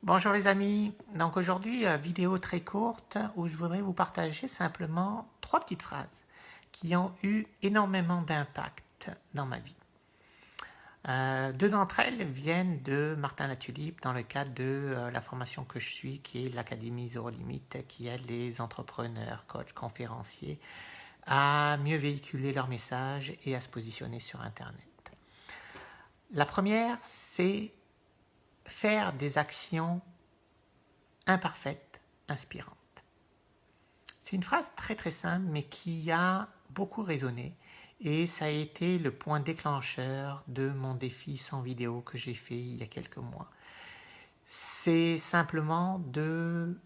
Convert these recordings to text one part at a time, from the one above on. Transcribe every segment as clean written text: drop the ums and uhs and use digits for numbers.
Bonjour les amis, donc aujourd'hui vidéo très courte où je voudrais vous partager simplement 3 petites phrases qui ont eu énormément d'impact dans ma vie. 2 d'entre elles viennent de Martin Latulippe dans le cadre de la formation que je suis qui est l'Académie Zéro Limite qui aide les entrepreneurs, coachs, conférenciers à mieux véhiculer leur message et à se positionner sur Internet. La première, c'est faire des actions imparfaite, inspirante. C'est une phrase très très simple mais qui a beaucoup résonné et ça a été le point déclencheur de mon défi sans vidéo que j'ai fait il y a quelques mois. C'est simplement de,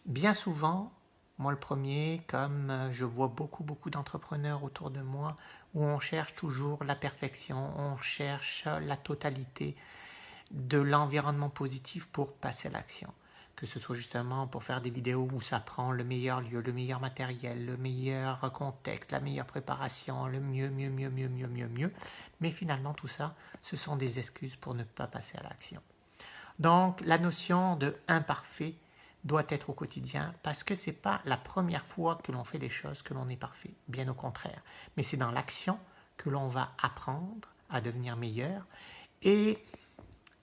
bien souvent, moi le premier, comme je vois beaucoup d'entrepreneurs autour de moi où on cherche toujours la perfection, on cherche la totalité de l'environnement positif pour passer à l'action. Que ce soit justement pour faire des vidéos où ça prend le meilleur lieu, le meilleur matériel, le meilleur contexte, la meilleure préparation, le mieux. Mais finalement, tout ça, ce sont des excuses pour ne pas passer à l'action. Donc, la notion de imparfait doit être au quotidien parce que ce n'est pas la première fois que l'on fait des choses que l'on est parfait, bien au contraire. Mais c'est dans l'action que l'on va apprendre à devenir meilleur et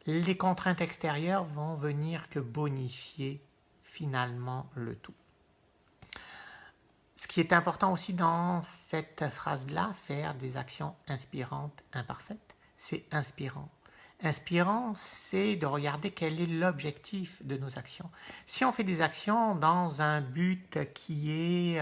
les contraintes extérieures vont venir que bonifier finalement le tout. Ce qui est important aussi dans cette phrase-là, faire des actions inspirantes, imparfaites, c'est inspirant. Inspirant, c'est de regarder quel est l'objectif de nos actions. Si on fait des actions dans un but qui est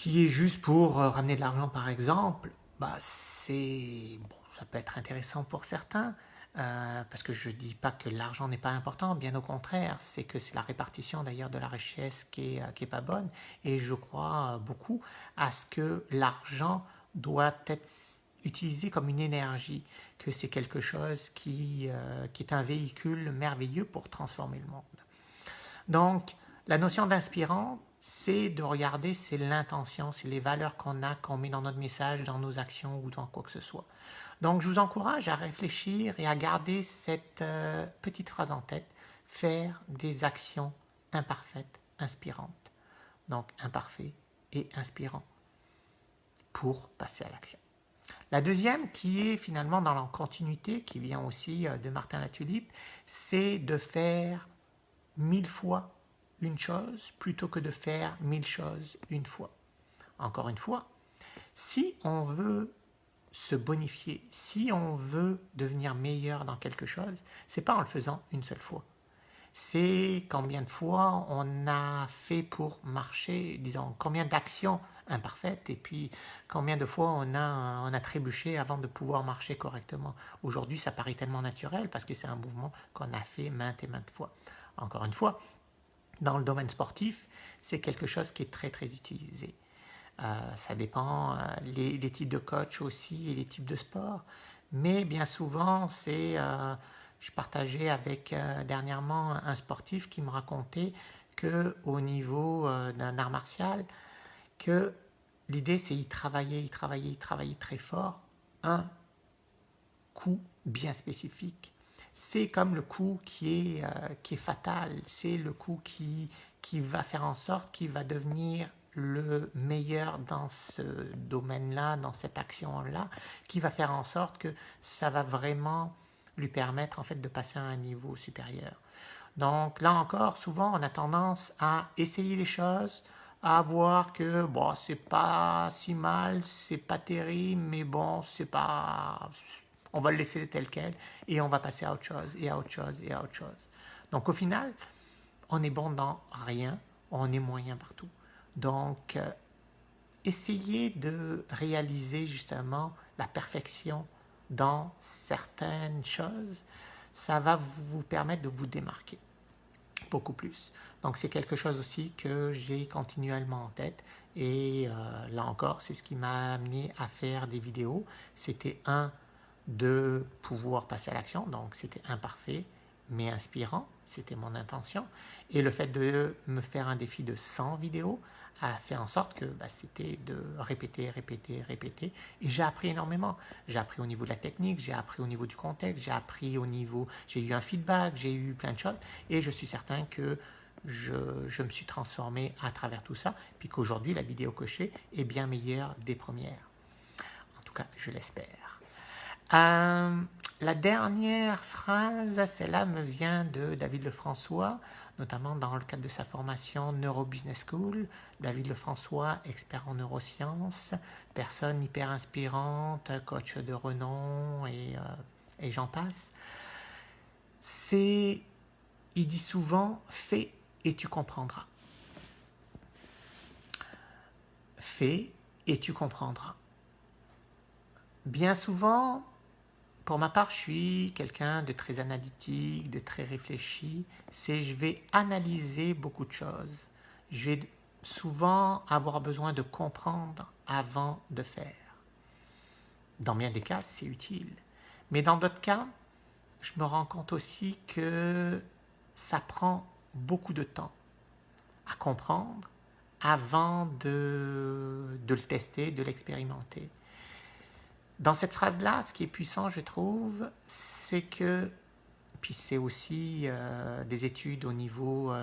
juste pour ramener de l'argent par exemple, ça peut être intéressant pour certains, parce que je ne dis pas que l'argent n'est pas important, bien au contraire, c'est que c'est la répartition d'ailleurs de la richesse qui est pas bonne, et je crois beaucoup à ce que l'argent doit être utilisé comme une énergie, que c'est quelque chose qui est un véhicule merveilleux pour transformer le monde. Donc, la notion d'inspirant, c'est de regarder, c'est l'intention, c'est les valeurs qu'on a, qu'on met dans notre message, dans nos actions ou dans quoi que ce soit. Donc, je vous encourage à réfléchir et à garder cette petite phrase en tête, faire des actions imparfaites, inspirantes. Donc, imparfait et inspirant pour passer à l'action. La deuxième, qui est finalement dans la continuité, qui vient aussi de Martin Latulippe, c'est de faire 1000 fois une chose plutôt que de faire 1000 choses une fois. Encore une fois, si on veut se bonifier, si on veut devenir meilleur dans quelque chose, c'est pas en le faisant une seule fois. C'est combien de fois on a fait pour marcher, disons, combien d'actions imparfaites et puis combien de fois on a trébuché avant de pouvoir marcher correctement. Aujourd'hui, ça paraît tellement naturel parce que c'est un mouvement qu'on a fait maintes et maintes fois. Encore une fois, dans le domaine sportif, c'est quelque chose qui est très très utilisé. Ça dépend les types de coach aussi et les types de sport. Mais bien souvent, je partageais avec dernièrement un sportif qui me racontait qu'au niveau d'un art martial, que l'idée c'est il travaillait très fort un coup bien spécifique. C'est comme le coup qui est fatal, c'est le coup qui va faire en sorte qu'il va devenir le meilleur dans ce domaine-là, dans cette action-là, qui va faire en sorte que ça va vraiment lui permettre en fait de passer à un niveau supérieur. Donc là encore, souvent on a tendance à essayer les choses, à voir que bon, c'est pas si mal, c'est pas terrible, mais bon, c'est pas, on va le laisser tel quel et on va passer à autre chose et à autre chose et à autre chose. Donc au final, on est bon dans rien, on est moyen partout. Donc essayez de réaliser justement la perfection dans certaines choses, ça va vous permettre de vous démarquer beaucoup plus. Donc c'est quelque chose aussi que j'ai continuellement en tête et là encore c'est ce qui m'a amené à faire des vidéos. C'était de pouvoir passer à l'action, donc c'était imparfait, mais inspirant, c'était mon intention. Et le fait de me faire un défi de 100 vidéos a fait en sorte que c'était de répéter, répéter, répéter. Et j'ai appris énormément. J'ai appris au niveau de la technique, j'ai appris au niveau du contexte, j'ai appris au niveau... J'ai eu un feedback, j'ai eu plein de choses. Et je suis certain que je me suis transformé à travers tout ça. Puis qu'aujourd'hui, la vidéo que je fais est bien meilleure des premières. En tout cas, je l'espère. La dernière phrase, celle-là me vient de David Lefrançois, notamment dans le cadre de sa formation Neuro Business School. David Lefrançois, expert en neurosciences, personne hyper inspirante, coach de renom et j'en passe. Il dit souvent « fais et tu comprendras ». Fais et tu comprendras. Bien souvent, pour ma part, je suis quelqu'un de très analytique, de très réfléchi. Je vais analyser beaucoup de choses. Je vais souvent avoir besoin de comprendre avant de faire. Dans bien des cas, c'est utile. Mais dans d'autres cas, je me rends compte aussi que ça prend beaucoup de temps à comprendre avant de le tester, de l'expérimenter. Dans cette phrase-là, ce qui est puissant, je trouve, c'est que, puis c'est aussi des études au niveau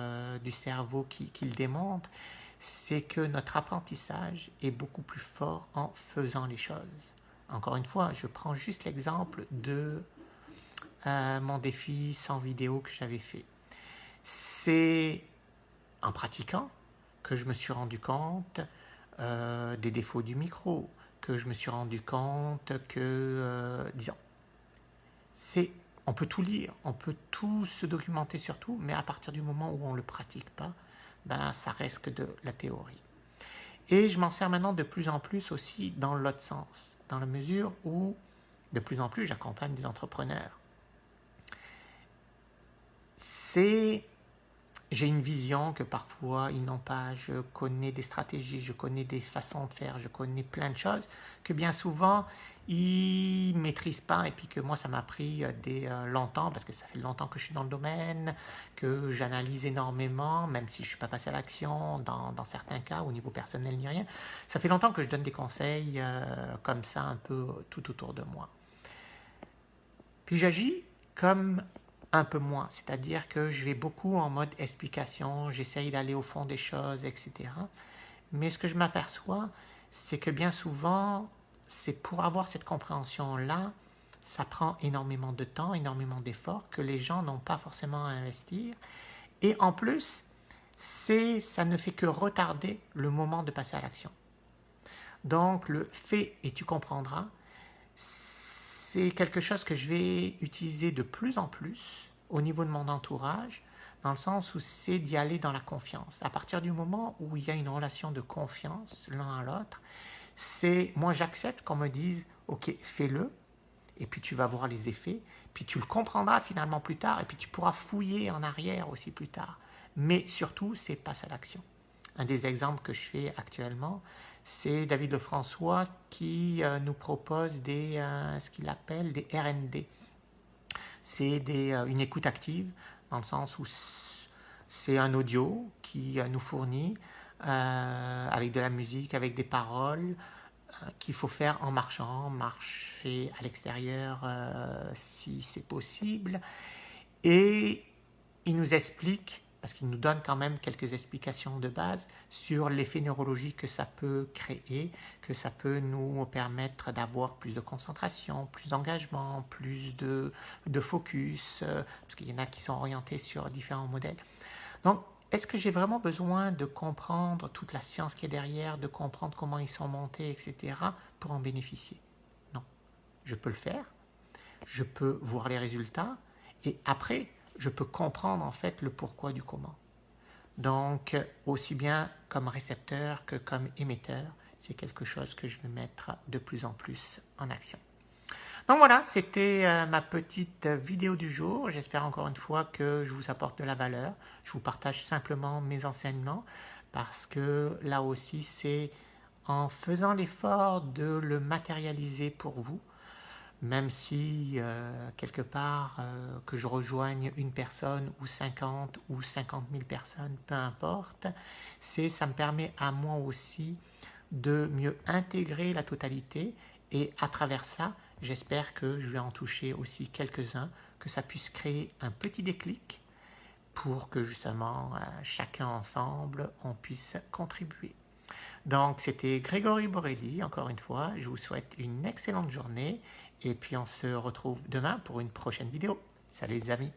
du cerveau qui le démontrent, c'est que notre apprentissage est beaucoup plus fort en faisant les choses. Encore une fois, je prends juste l'exemple de mon défi 100 vidéos que j'avais fait. C'est en pratiquant que je me suis rendu compte des défauts du micro, que je me suis rendu compte que, disons, on peut tout lire, on peut tout se documenter sur tout, mais à partir du moment où on ne le pratique pas, ça reste que de la théorie. Et je m'en sers maintenant de plus en plus aussi dans l'autre sens, dans la mesure où de plus en plus j'accompagne des entrepreneurs. J'ai une vision que parfois ils n'ont pas, je connais des stratégies, je connais des façons de faire, je connais plein de choses que bien souvent ils ne maîtrisent pas et puis que moi ça m'a pris longtemps parce que ça fait longtemps que je suis dans le domaine, que j'analyse énormément, même si je ne suis pas passé à l'action dans certains cas au niveau personnel ni rien. Ça fait longtemps que je donne des conseils comme ça un peu tout autour de moi. Puis j'agis comme un peu moins, c'est-à-dire que je vais beaucoup en mode explication, j'essaye d'aller au fond des choses, etc. Mais ce que je m'aperçois, c'est que bien souvent, c'est pour avoir cette compréhension-là, ça prend énormément de temps, énormément d'efforts que les gens n'ont pas forcément à investir. Et en plus, ça ne fait que retarder le moment de passer à l'action. Donc, le « fais et tu comprendras », c'est quelque chose que je vais utiliser de plus en plus au niveau de mon entourage, dans le sens où c'est d'y aller dans la confiance. À partir du moment où il y a une relation de confiance l'un à l'autre, moi j'accepte qu'on me dise « ok, fais-le », et puis tu vas voir les effets, puis tu le comprendras finalement plus tard, et puis tu pourras fouiller en arrière aussi plus tard. Mais surtout, c'est passe à l'action. Un des exemples que je fais actuellement, c'est David Lefrançois qui nous propose ce qu'il appelle des R&D. C'est une écoute active, dans le sens où c'est un audio qui nous fournit avec de la musique, avec des paroles qu'il faut faire en marchant, marcher à l'extérieur si c'est possible. Et il nous explique, parce qu'il nous donne quand même quelques explications de base sur l'effet neurologique que ça peut créer, que ça peut nous permettre d'avoir plus de concentration, plus d'engagement, plus de focus, parce qu'il y en a qui sont orientés sur différents modèles. Donc, est-ce que j'ai vraiment besoin de comprendre toute la science qui est derrière, de comprendre comment ils sont montés, etc., pour en bénéficier? Non. Je peux le faire, je peux voir les résultats, et après, je peux comprendre en fait le pourquoi du comment. Donc, aussi bien comme récepteur que comme émetteur, c'est quelque chose que je vais mettre de plus en plus en action. Donc voilà, c'était ma petite vidéo du jour. J'espère encore une fois que je vous apporte de la valeur. Je vous partage simplement mes enseignements parce que là aussi, c'est en faisant l'effort de le matérialiser pour vous même si quelque part que je rejoigne une personne ou 50 ou 50 000 personnes, peu importe, ça me permet à moi aussi de mieux intégrer la totalité et à travers ça, j'espère que je vais en toucher aussi quelques-uns, que ça puisse créer un petit déclic pour que justement chacun ensemble on puisse contribuer. Donc c'était Grégory Borelli, encore une fois, je vous souhaite une excellente journée et puis on se retrouve demain pour une prochaine vidéo. Salut les amis!